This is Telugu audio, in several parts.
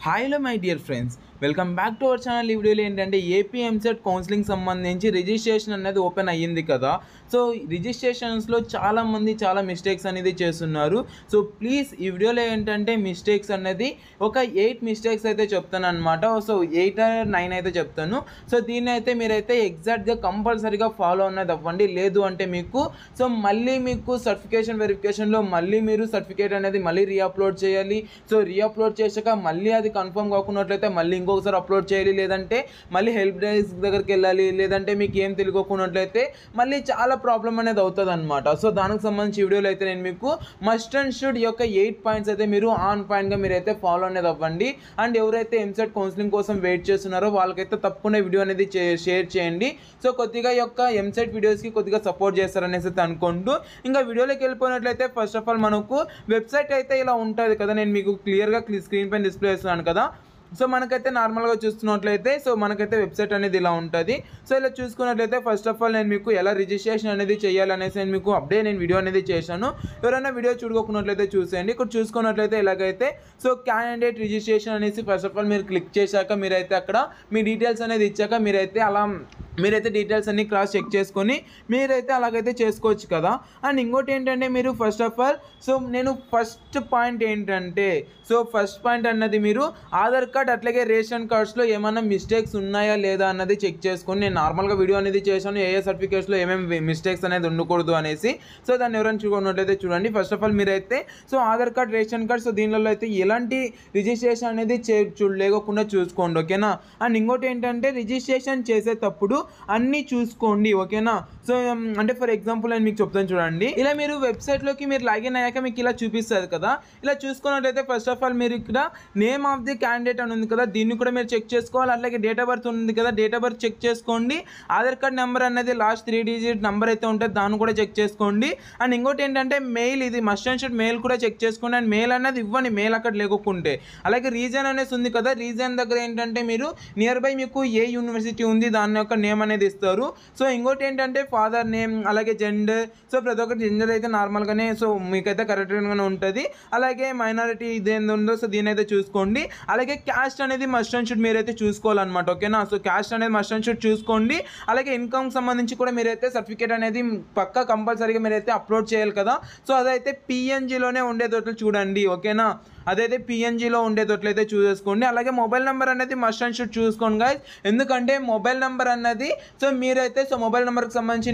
హాయ్లో my dear friends, welcome back to our channel. ఈ వీడియోలో ఏంటంటే ఏపీ ఎంసెట్ కౌన్సిలింగ్ సంబంధించి రిజిస్ట్రేషన్ అనేది ఓపెన్ అయ్యింది కదా. సో రిజిస్ట్రేషన్స్లో చాలామంది చాలా మిస్టేక్స్ అనేది చేస్తున్నారు. సో ప్లీజ్ ఈ వీడియోలో ఏంటంటే మిస్టేక్స్ అనేది ఒక 8 మిస్టేక్స్ అయితే చెప్తాను అనమాట. సో 8 or 9 అయితే చెప్తాను. సో దీన్ని అయితే మీరైతే ఎగ్జాక్ట్గా కంపల్సరీగా ఫాలో అనేది అవ్వండి. లేదు అంటే మీకు మళ్ళీ మీకు సర్టిఫికేషన్ వెరిఫికేషన్లో మళ్ళీ మీరు సర్టిఫికేట్ అనేది మళ్ళీ రీఅప్లోడ్ చేయాలి. సో రీఅప్లోడ్ చేశాక మళ్ళీ అది కన్ఫర్మ్ కాకున్నట్లయితే మళ్ళీ ఇంకొకసారి అప్లోడ్ చేయాలి. లేదంటే మళ్ళీ హెల్ప్ డెస్క్ దగ్గరికి వెళ్ళాలి. లేదంటే మీకు ఏం తెలియకున్నట్లయితే మళ్ళీ చాలా ప్రాబ్లం అనేది అవుతుంది అనమాట. సో దానికి సంబంధించి వీడియోలో అయితే నేను మీకు మస్ట్ అండ్ షుడ్ యొక్క 8 పాయింట్స్ అయితే మీరు ఆన్ పాయింట్గా మీరైతే ఫాలో అనేది అవ్వండి. అండ్ ఎవరైతే ఎంసెట్ కౌన్సిలింగ్ కోసం వెయిట్ చేస్తున్నారో వాళ్ళకైతే తప్పకుండా వీడియో అనేది షేర్ చేయండి. సో కొద్దిగా యొక్క ఎంసెట్ వీడియోస్కి కొద్దిగా సపోర్ట్ చేస్తారనేసి అనుకుంటూ ఇంకా వీడియోలోకి వెళ్ళిపోయినట్లయితే ఫస్ట్ ఆఫ్ ఆల్ మనకు వెబ్సైట్ అయితే ఇలా ఉంటుంది కదా. నేను మీకు క్లియర్గా స్క్రీన్ పైన డిస్ప్లే చేస్తున్నాను కదా. సో మనకైతే నార్మల్గా చూస్తున్నట్లయితే సో మనకైతే వెబ్సైట్ అనేది ఇలా ఉంటుంది. సో ఇలా చూసుకున్నట్లయితే ఫస్ట్ ఆఫ్ ఆల్ నేను మీకు ఎలా రిజిస్ట్రేషన్ అనేది చేయాలనేసి నేను మీకు నేను వీడియో అనేది చేశాను. ఎవరైనా వీడియో చూడకున్నట్లయితే చూసేయండి. ఇక్కడ చూసుకున్నట్లయితే ఎలాగైతే సో క్యాండిడేట్ రిజిస్ట్రేషన్ అనేసి ఫస్ట్ ఆఫ్ ఆల్ మీరు క్లిక్ చేశాక మీరైతే అక్కడ మీ డీటెయిల్స్ అనేది ఇచ్చాక మీరైతే డీటెయిల్స్ అన్ని క్రాస్ చెక్ చేసుకొని మీరైతే అలాగైతే చేసుకోవచ్చు కదా. అండ్ ఇంకోటి ఏంటంటే మీరు ఫస్ట్ ఆఫ్ ఆల్ సో నేను ఫస్ట్ పాయింట్ ఏంటంటే సో ఫస్ట్ పాయింట్ అన్నది మీరు ఆధార్ కార్డ్ అట్లాగే రేషన్ కార్డ్స్లో ఏమైనా మిస్టేక్స్ ఉన్నాయా లేదా అన్నది చెక్ చేసుకొని నేను నార్మల్గా వీడియో అనేది చేశాను ఏ సర్టిఫికేట్స్లో ఏమేమి మిస్టేక్స్ అనేది ఉండకూడదు అనేసి. సో దాన్ని ఎవరైనా చూడకున్నట్లయితే చూడండి. ఫస్ట్ ఆఫ్ ఆల్ మీరైతే so Aadhaar card ration card so దీనిలో అయితే ఎలాంటి రిజిస్ట్రేషన్ అనేది లేకుండా చూసుకోండి, ఓకేనా. అండ్ ఇంకోటి ఏంటంటే రిజిస్ట్రేషన్ చేసేటప్పుడు అన్నీ చూసుకోండి, ఓకేనా. సో అంటే ఫర్ ఎగ్జాంపుల్ నేను మీకు చెప్తాను చూడండి. ఇలా మీరు వెబ్సైట్లోకి మీరు లాగిన్ అయ్యాక మీకు ఇలా చూపిస్తుంది కదా. ఇలా చూసుకున్నట్లయితే ఫస్ట్ ఆఫ్ ఆల్ మీరు ఇక్కడ నేమ్ ఆఫ్ ది క్యాండిడేట్ అని ఉంది కదా, దీన్ని కూడా మీరు చెక్ చేసుకోవాలి. అలాగే డేట్ ఆఫ్ బర్త్ ఉంది కదా, డేట్ ఆఫ్ బర్త్ చెక్ చేసుకోండి. ఆధార్ కార్డ్ నెంబర్ అనేది లాస్ట్ 3 డిజిట్ నెంబర్ అయితే ఉంటుంది, దాన్ని కూడా చెక్ చేసుకోండి. అండ్ ఇంకోటి ఏంటంటే మెయిల్, ఇది మస్ట్ అండ్ షుడ్ మెయిల్ కూడా చెక్ చేసుకోండి. అండ్ మెయిల్ అనేది ఇవ్వండి, మెయిల్ అక్కడ లేకుంటే. అలాగే రీజన్ అనేసి ఉంది కదా, రీజన్ దగ్గర ఏంటంటే మీరు నియర్ బై మీకు ఏ యూనివర్సిటీ ఉంది దాని యొక్క నేమ్ అనేది ఇస్తారు. సో ఇంకోటి ఏంటంటే ఫాదర్ నేమ్ అలాగే జెండర్. సో ప్రతి ఒక్కటి జెండర్ అయితే నార్మల్గానే సో మీకైతే కరెక్ట్గానే ఉంటుంది. అలాగే మైనారిటీ ఇదేంది ఉందో సో దీని అయితే చూసుకోండి. అలాగే క్యాస్ట్ అనేది మస్ట్ అండ్ షుడ్ మీరైతే చూసుకోవాలన్నమాట, ఓకేనా. సో క్యాస్ట్ అనేది మస్ట్ అండ్ షుడ్ చూసుకోండి. అలాగే ఇన్కమ్ సంబంధించి కూడా మీరైతే సర్టిఫికేట్ అనేది పక్కా కంపల్సరీగా మీరైతే అప్లోడ్ చేయాలి కదా. సో అదైతే పిఎన్జిలోనే ఉండేటట్లు చూడండి, ఓకేనా. అదైతే పిఎన్జిలో ఉండేటట్లయితే చూసేసుకోండి. అలాగే మొబైల్ నెంబర్ అనేది మస్ట్ అండ్ షుడ్ చూసుకోండి గైస్. ఎందుకంటే మొబైల్ నెంబర్ అన్నది సో మీరైతే సో మొబైల్ నెంబర్కి సంబంధించి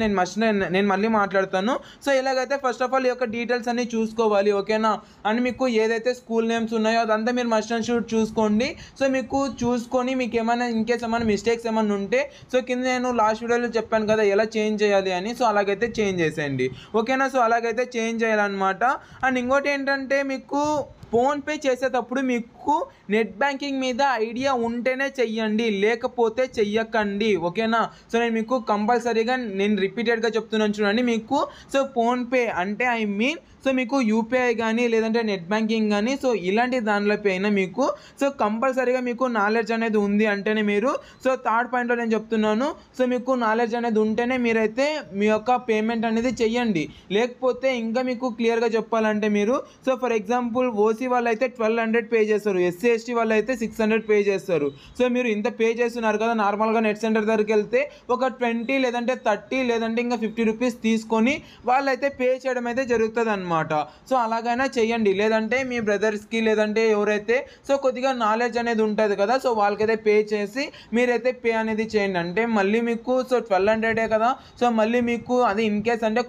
నేను మళ్ళీ మాట్లాడతాను. సో ఇలాగైతే ఫస్ట్ ఆఫ్ ఆల్ ఈ యొక్క డీటెయిల్స్ అన్ని చూసుకోవాలి, ఓకేనా. అండ్ మీకు ఏదైతే స్కూల్ నేమ్స్ ఉన్నాయో అదంతా మీరు మస్ట్ అండ్ షుడ్ చూసుకోండి. సో మీకు చూసుకొని మీకు ఏమైనా ఇన్కేస్ ఏమైనా మిస్టేక్స్ ఏమైనా ఉంటే సో కింద నేను లాస్ట్ వీడియోలో చెప్పాను కదా ఎలా చేంజ్ చేయాలి అని. సో అలాగైతే చేంజ్ చేసేయండి, ఓకేనా. సో అలాగైతే చేంజ్ చేయాలన్నమాట. అండ్ ఇంకోటి ఏంటంటే మీకు ఫోన్పే చేసేటప్పుడు మీకు నెట్ బ్యాంకింగ్ మీద ఐడియా ఉంటేనే చెయ్యండి, లేకపోతే చెయ్యకండి, ఓకేనా. సో నేను మీకు కంపల్సరీగా నేను రిపీటెడ్గా చెప్తున్నాను చూడండి. మీకు సో ఫోన్పే అంటే ఐ మీన్ సో మీకు యూపీఐ కానీ లేదంటే నెట్ బ్యాంకింగ్ కానీ సో ఇలాంటి దానిపైన మీకు సో కంపల్సరీగా మీకు నాలెడ్జ్ అనేది ఉంది అంటేనే మీరు సో థర్డ్ పాయింట్లో నేను చెప్తున్నాను. సో మీకు నాలెడ్జ్ అనేది ఉంటేనే మీరైతే మీ యొక్క పేమెంట్ అనేది చెయ్యండి. లేకపోతే ఇంకా మీకు క్లియర్గా చెప్పాలంటే మీరు సో ఫర్ ఎగ్జాంపుల్ ఓసీ వాళ్ళు అయితే 1200 పే చేస్తారు, ఎస్సీ ఎస్టీ వాళ్ళు అయితే 600 పే చేస్తారు. సో మీరు ఇంత పే చేస్తున్నారు కదా, నార్మల్గా నెట్ సెంటర్ దగ్గరికి వెళ్తే ఒక 20 లేదంటే 30 లేదంటే ఇంకా 50 రూపీస్ తీసుకొని వాళ్ళైతే పే చేయడం అయితే జరుగుతుంది అనమాట. సో అలాగైనా చెయ్యండి. లేదంటే మీ బ్రదర్స్కి లేదంటే ఎవరైతే సో కొద్దిగా నాలెడ్జ్ అనేది ఉంటుంది కదా సో వాళ్ళకైతే పే చేసి మీరైతే పే అనేది చేయండి. అంటే మళ్ళీ మీకు సో 1200 కదా. సో మళ్ళీ మీకు అది ఇన్ కేస్ అంటే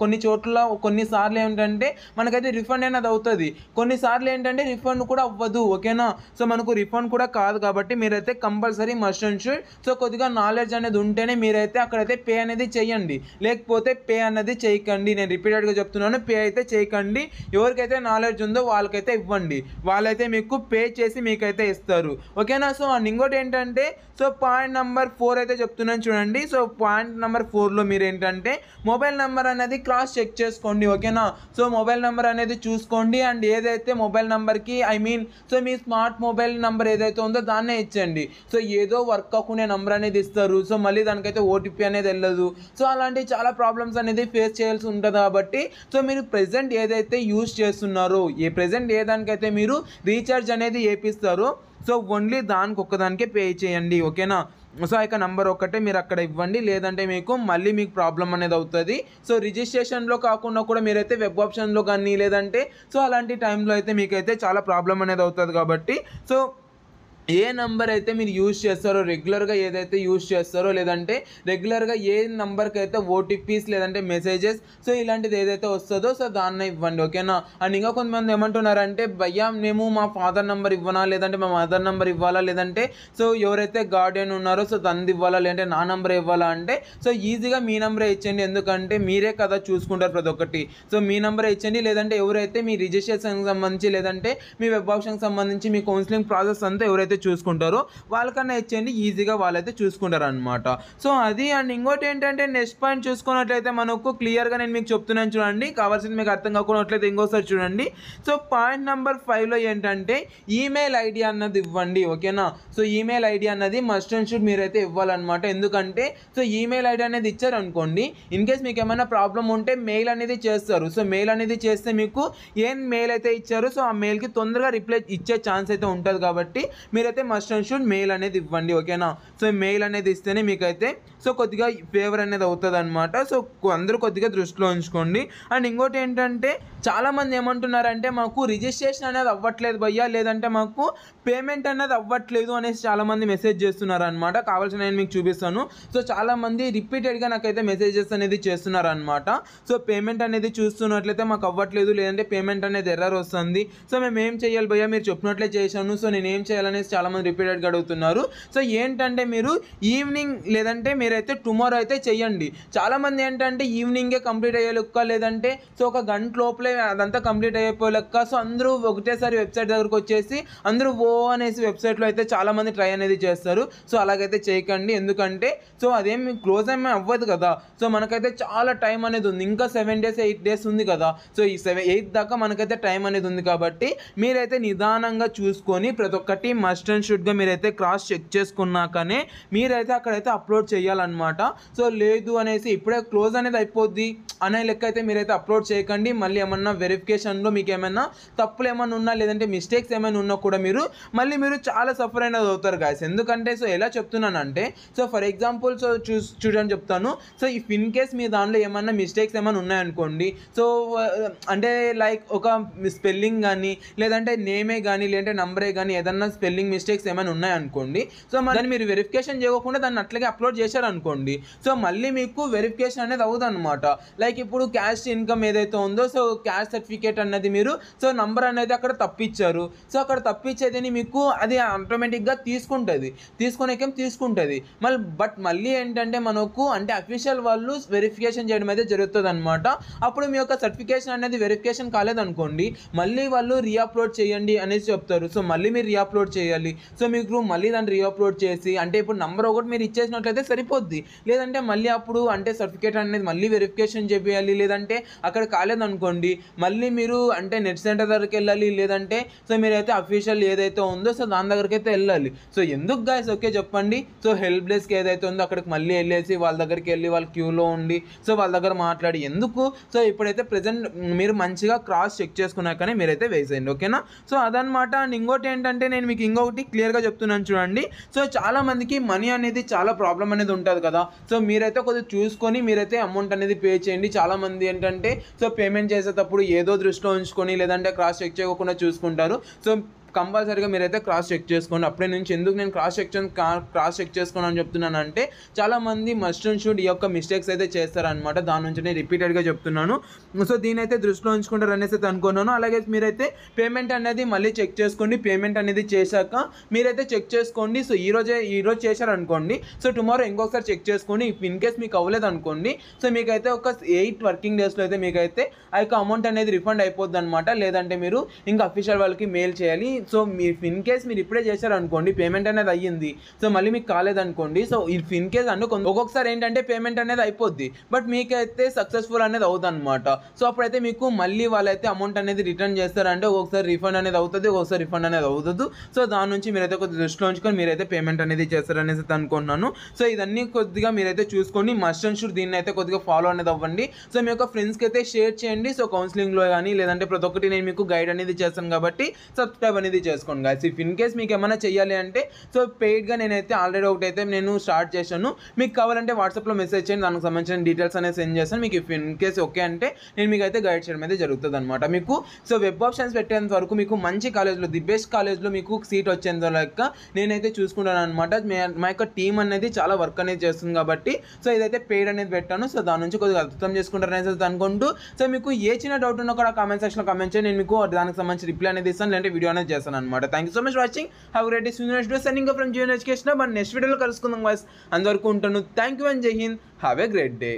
కొన్ని చోట్ల కొన్నిసార్లు ఏంటంటే మనకైతే రిఫండ్ అనేది అవుతుంది, కొన్నిసార్లు ఏంటంటే రిఫండ్ కూడా అవ్వదు, ఓకేనా. సో మనకు రిఫండ్ కూడా కాదు కాబట్టి మీరైతే compulsory must and should so కొద్దిగా నాలెడ్జ్ అనేది ఉంటేనే మీరైతే అక్కడైతే పే అనేది చేయండి, లేకపోతే పే అనేది చేయకండి. నేను రిపీటెడ్గా చెప్తున్నాను, పే అయితే చేయకండి. ఎవరికైతే నాలెడ్జ్ ఉందో వాళ్ళకైతే ఇవ్వండి, వాళ్ళైతే మీకు పే చేసి మీకైతే ఇస్తారు, ఓకేనా. సో అండ్ ఇంకోటి ఏంటంటే సో పాయింట్ నెంబర్ 4 అయితే చెప్తున్నాను చూడండి. సో పాయింట్ నెంబర్ 4లో మీరు ఏంటంటే మొబైల్ నెంబర్ అనేది క్రాస్ చెక్ చేసుకోండి, ఓకేనా. సో మొబైల్ నెంబర్ అనేది చూసుకోండి. అండ్ ఏదైతే మొబైల్ నెంబర్కి I mean so me smart mobile number ఏదైతే ఉందో దాన్నే ఇచ్చండి. సో ఏదో వర్క్ అవ్వకునే నెంబర్ అనేది ఇస్తారు, సో మళ్ళీ దానికైతే ఓటీపీ అనేది వెళ్ళదు. సో అలాంటి చాలా ప్రాబ్లమ్స్ అనేది ఫేస్ చేయాల్సి ఉంటుంది కాబట్టి సో మీరు ప్రెజెంట్ ఏదైతే యూజ్ చేస్తున్నారో ప్రెజెంట్ ఏ దానికైతే మీరు రీఛార్జ్ అనేది చేపిస్తారో సో ఓన్లీ దానికి ఒక్కదానికే పే చేయండి, ఓకేనా. సో ఆ యొక్క నంబర్ ఒక్కటే మీరు అక్కడ ఇవ్వండి, లేదంటే మళ్ళీ మీకు ప్రాబ్లం అనేది అవుతుంది. సో రిజిస్ట్రేషన్లో కాకుండా కూడా మీరైతే వెబ్ ఆప్షన్లో కానీ లేదంటే సో అలాంటి టైంలో అయితే మీకైతే చాలా ప్రాబ్లం అనేది అవుతుంది. కాబట్టి సో ఏ నంబర్ అయితే మీరు యూజ్ చేస్తారో రెగ్యులర్గా, ఏదైతే యూజ్ చేస్తారో లేదంటే రెగ్యులర్గా ఏ నెంబర్కి అయితే ఓటీపీస్ లేదంటే మెసేజెస్ సో ఇలాంటిది ఏదైతే వస్తుందో సో దాన్ని ఇవ్వండి, ఓకేనా. అండ్ ఇంకా కొంతమంది ఏమంటున్నారంటే భయ్యా మేము మా ఫాదర్ నెంబర్ ఇవ్వనా లేదంటే మా మదర్ నెంబర్ ఇవ్వాలా లేదంటే సో ఎవరైతే గార్డియన్ ఉన్నారో సో తంది ఇవ్వాలా లేదంటే నా నెంబర్ ఇవ్వాలా అంటే సో ఈజీగా మీ నెంబరే ఇచ్చండి, ఎందుకంటే మీరే కదా చూసుకుంటారు ప్రతి ఒక్కటి. సో మీ నెంబరే ఇచ్చండి, లేదంటే ఎవరైతే మీ రిజిస్ట్రేషన్కి సంబంధించి లేదంటే మీ వెబ్ ఆప్షన్కి సంబంధించి మీ కౌన్సిలింగ్ ప్రాసెస్ అంతా ఎవరైతే చూసుకుంటారో వాళ్ళకన్నా ఇచ్చేయండి, ఈజీగా వాళ్ళైతే చూసుకుంటారు అనమాట. సో అది. అండ్ ఇంకోటి ఏంటంటే నెక్స్ట్ పాయింట్ చూసుకున్నట్లయితే మనకు క్లియర్గా నేను మీకు చెప్తున్నాను చూడండి, కావాల్సింది మీకు అర్థం కాకున్నట్లయితే ఇంకోసారి చూడండి. సో పాయింట్ నెంబర్ 5లో ఏంటంటే ఈమెయిల్ ఐడి అన్నది ఇవ్వండి, ఓకేనా. సో ఈమెయిల్ ఐడి అన్నది మస్ట్ అండ్ షుడ్ మీరైతే ఇవ్వాలన్నమాట, ఎందుకంటే సో ఈమెయిల్ ఐడి అనేది ఇచ్చారనుకోండి, ఇన్ కేస్ మీకు ఏమైనా ప్రాబ్లం ఉంటే మెయిల్ అనేది చేస్తారు. సో మెయిల్ అనేది చేస్తే మీకు ఏం మెయిల్ అయితే ఇచ్చారో సో ఆ మెయిల్కి తొందరగా రిప్లై ఇచ్చే ఛాన్స్ అయితే ఉంటుంది. కాబట్టి మీరైతే మస్ట్ అండ్ షుడ్ మెయిల్ అనేది ఇవ్వండి, ఓకేనా. సో మెయిల్ అనేది ఇస్తేనే మీకైతే సో కొద్దిగా ఫేవర్ అనేది అవుతుంది అనమాట. సో అందరూ కొద్దిగా దృష్టిలో ఉంచుకోండి. అండ్ ఇంకోటి ఏంటంటే చాలామంది ఏమంటున్నారంటే మాకు రిజిస్ట్రేషన్ అనేది అవ్వట్లేదు భయ్యా, లేదంటే మాకు పేమెంట్ అనేది అవ్వట్లేదు అనేసి చాలామంది మెసేజ్ చేస్తున్నారు అనమాట. కావాల్సిన నేను మీకు చూపిస్తాను. సో చాలామంది రిపీటెడ్గా నాకైతే మెసేజెస్ అనేది చేస్తున్నారు అనమాట. సో పేమెంట్ అనేది చూస్తున్నట్లయితే మాకు అవ్వట్లేదు, లేదంటే పేమెంట్ అనేది ఎర్రర్ వస్తుంది, సో మేము ఏం చేయాలి భయ్యా, మీరు చెప్పినట్లే చేశాను, సో నేను ఏం చేయాలనేసి చాలామంది రిపీటెడ్గా అడుగుతున్నారు. సో ఏంటంటే మీరు ఈవినింగ్ లేదంటే మీరైతే టుమారో అయితే చెయ్యండి. చాలామంది ఏంటంటే ఈవినింగే కంప్లీట్ అయ్యే లెక్క, లేదంటే సో ఒక గంట లోపలే అదంతా కంప్లీట్ అయిపోయే లెక్క. సో అందరూ ఒకటేసారి వెబ్సైట్ దగ్గరకు వచ్చేసి అందరూ అనేసి వెబ్సైట్లో అయితే చాలామంది ట్రై అనేది చేస్తారు. సో అలాగైతే చేయకండి, ఎందుకంటే సో అదేం క్లోజ్ ఏమీ అవ్వదు కదా. సో మనకైతే చాలా టైం అనేది ఉంది, ఇంకా 7 days 8 days ఉంది కదా. సో ఈ 8 దాకా మనకైతే టైం అనేది ఉంది. కాబట్టి మీరైతే నిదానంగా చూసుకొని ప్రతి ఒక్కటి మస్ట్ అండ్ షుడ్గా మీరైతే క్రాస్ చెక్ చేసుకున్నాకనే మీరైతే అక్కడైతే అప్లోడ్ చేయాలన్నమాట. సో లేదు అనేసి ఇప్పుడే క్లోజ్ అనేది అయిపోద్ది అనే లెక్క అయితే మీరైతే అప్లోడ్ చేయకండి. మళ్ళీ ఏమన్నా వెరిఫికేషన్లో మీకు ఏమైనా తప్పులు ఏమైనా ఉన్నా లేదంటే మిస్టేక్స్ ఏమైనా ఉన్నా కూడా మీరు చాలా సఫర్ అనేది అవుతారు గాయస్. ఎందుకంటే సో ఎలా చెప్తున్నానంటే సో ఫర్ ఎగ్జాంపుల్ సో చూడండి చెప్తాను. సో ఇఫ్ ఇన్ కేస్ మీ దానిలో ఏమన్నా మిస్టేక్స్ ఏమైనా ఉన్నాయనుకోండి, సో అంటే లైక్ ఒక స్పెల్లింగ్ కానీ లేదంటే నేమే కానీ లేదంటే నంబరే కానీ ఏదన్నా స్పెల్లింగ్ మిస్టేక్స్ ఏమైనా ఉన్నాయనుకోండి, సో దాన్ని మీరు వెరిఫికేషన్ చేయకుండా దాన్ని అట్లాగే అప్లోడ్ చేశారనుకోండి, సో మళ్ళీ మీకు వెరిఫికేషన్ అనేది అవుతుంది అనమాట. లైక్ ఇప్పుడు క్యాష్ ఇన్కమ్ ఏదైతే ఉందో సో క్యాష్ సర్టిఫికేట్ అన్నది మీరు సో నంబర్ అనేది అక్కడ తప్పించారు. సో అక్కడ తప్పించేదని మీకు అది ఆటోమేటిక్గా తీసుకుంటుంది మళ్ళీ ఏంటంటే మనకు అంటే అఫీషియల్ వాళ్ళు వెరిఫికేషన్ చేయడం అయితే జరుగుతుంది అనమాట. అప్పుడు మీ యొక్క సర్టిఫికేషన్ అనేది వెరిఫికేషన్ కాలేదనుకోండి, మళ్ళీ వాళ్ళు రీఅప్లోడ్ చేయండి అనేసి చెప్తారు. సో మళ్ళీ మీరు రీఅప్లోడ్ చేయాలి. సో మీకు మళ్ళీ దాన్ని రీఅప్లోడ్ చేసి అంటే ఇప్పుడు నంబర్ ఒకటి మీరు ఇచ్చేసినట్లయితే సరిపోద్ది, లేదంటే మళ్ళీ అప్పుడు అంటే సర్టిఫికేట్ అనేది మళ్ళీ వెరిఫికేషన్ చేయాలి, లేదంటే అక్కడ కాలేదనుకోండి మళ్ళీ మీరు అంటే నెట్ సెంటర్ దగ్గరికి వెళ్ళాలి, లేదంటే సో మీరైతే అఫీషియల్ ఏదైతే ఉందో సో దాని దగ్గరికి అయితే వెళ్ళాలి. సో ఎందుకు గాయస్ ఓకే చెప్పండి. సో హెల్ప్ డెస్క్ ఏదైతే ఉందో అక్కడికి మళ్ళీ వెళ్ళేసి వాళ్ళ దగ్గరికి వెళ్ళి వాళ్ళ క్యూలో ఉండి సో వాళ్ళ దగ్గర మాట్లాడి ఎందుకు. సో ఇప్పుడైతే ప్రజెంట్ మీరు మంచిగా క్రాస్ చెక్ చేసుకున్నాకనే మీరైతే వేసేయండి, ఓకేనా. సో అదనమాట. అండ్ ఇంకోటి ఏంటంటే నేను మీకు ఇంకొకటి క్లియర్గా చెప్తున్నాను చూడండి. సో చాలా మందికి మనీ అనేది చాలా ప్రాబ్లం అనేది ఉంటుంది కదా. సో మీరైతే కొద్దిగా చూసుకొని మీరైతే అమౌంట్ అనేది పే చేయండి. చాలామంది ఏంటంటే సో పేమెంట్ చేసేటప్పుడు ఏదో దృష్టిలో ఉంచుకొని లేదంటే క్రాస్ చెక్ చేయకుండా చూసుకుంటారు. సో కంపల్సరీగా మీరైతే క్రాస్ చెక్ చేసుకోండి. అప్పుడే నుంచి ఎందుకు నేను క్రాస్ చెక్ చేసుకోండి అని చెప్తున్నానంటే చాలామంది మస్ట్ అండ్ షుడ్ ఈ యొక్క మిస్టేక్స్ అయితే చేస్తారనమాట. దాని నుంచి నేను రిపీటెడ్గా చెప్తున్నాను. సో దీని అయితే దృష్టిలో ఉంచుకుంటారు అనేసి అయితే అనుకున్నాను. అలాగే మీరైతే పేమెంట్ అనేది మళ్ళీ చెక్ చేసుకోండి. పేమెంట్ అనేది చేశాక మీరైతే చెక్ చేసుకోండి. సో ఈరోజు చేశారనుకోండి, సో టుమారో ఇంకొకసారి చెక్ చేసుకోండి. ఇన్ కేస్ మీకు అవ్వలేదు అనుకోండి, సో మీకైతే ఒక 8 వర్కింగ్ డేస్లో అయితే మీకైతే ఆ యొక్క అమౌంట్ అనేది రిఫండ్ అయిపోద్ది అనమాట. లేదంటే మీరు ఇంకా అఫీషియల్ వాళ్ళకి మెయిల్ చేయాలి. సో మీరు ఇన్ కేస్ మీరు ఇప్పుడే చేశారనుకోండి, పేమెంట్ అనేది అయ్యింది, సో మళ్ళీ మీకు కాలేదనుకోండి, సో ఇఫ్ ఇన్ కేస్ ఒక్కొక్కసారి ఏంటంటే పేమెంట్ అనేది అయిపోద్ది, బట్ మీకైతే సక్సెస్ఫుల్ అనేది అవుతుంది అనమాట. సో అప్పుడైతే మీకు మళ్ళీ వాళ్ళైతే అమౌంట్ అనేది రిటర్న్ చేస్తారంటే ఒక్కొక్కసారి రిఫండ్ అనేది అవుతుంది, ఒక్కొక్కసారి రిఫండ్ అనేది అవుతుంది. సో దాని నుంచి మీరైతే కొద్దిగా దృష్టిలో ఉంచుకొని మీరైతే పేమెంట్ అనేది చేస్తారనేసి అనుకుంటున్నాను. సో ఇదన్నీ కొద్దిగా మీరైతే చూసుకొని మస్ట్ అండ్ షుడ్ దీన్ని అయితే కొద్దిగా ఫాలో అనేది అవ్వండి. సో మీ యొక్క ఫ్రెండ్స్కి అయితే షేర్ చేయండి. సో కౌన్సిలింగ్లో కానీ లేదంటే ప్రతి ఒక్కటి నేను మీకు గైడ్ అనేది చేస్తాను కాబట్టి సబ్స్క్రైబ్ అనేది అనేది చేసుకోండి గైస్. ఇఫ్ ఇన్ కేస్ మీకు ఏమైనా చేయాలి అంటే సో పెయిడ్గా నేనైతే ఆల్రెడీ ఒకటైతే నేను స్టార్ట్ చేశాను. మీకు కావాలంటే వాట్సాప్లో మెసేజ్ చేయండి, దానికి సంబంధించిన డీటెయిల్స్ అనేది సెండ్ చేస్తాను. మీకు ఇఫ్ ఇన్ కేస్ ఓకే అంటే నేను మీకు అయితే గైడ్ చేయడం అయితే జరుగుతుంది అనమాట. మీకు సో వెబ్ ఆప్షన్స్ పెట్టేంత వరకు మీకు మంచి కాలేజ్లో, ది బెస్ట్ కాలేజ్లో మీకు సీట్ వచ్చేంత లెక్క నేనైతే చూసుకుంటాను అనమాట. మా యొక్క టీం అనేది చాలా వర్క్ అనేది చేస్తుంది కాబట్టి సో ఇదైతే పెయిడ్ అనేది పెట్టాను. సో దాని నుంచి కొద్దిగా అర్థం చేసుకుంటారని అనుకుంటూ సో మీకు ఏ చిన్న డౌట్ ఉన్నా కూడా కామెంట్ సెక్షన్లో కామెంట్ చేయండి, నేను మీకు దానికి సంబంధించి రిప్లై అనేది ఇస్తాను, లేదంటే వీడియో అనేది చేస్తాను అనమాట. Thank you so much watching. Have great day. Sending from GN education. మన నెక్స్ట్ వీడియోలో కలుసుకుందాం గాయ్స్. అంతవరకు ఉంటాను. థ్యాంక్ యూ అండ్ జై Hind. Have a great day.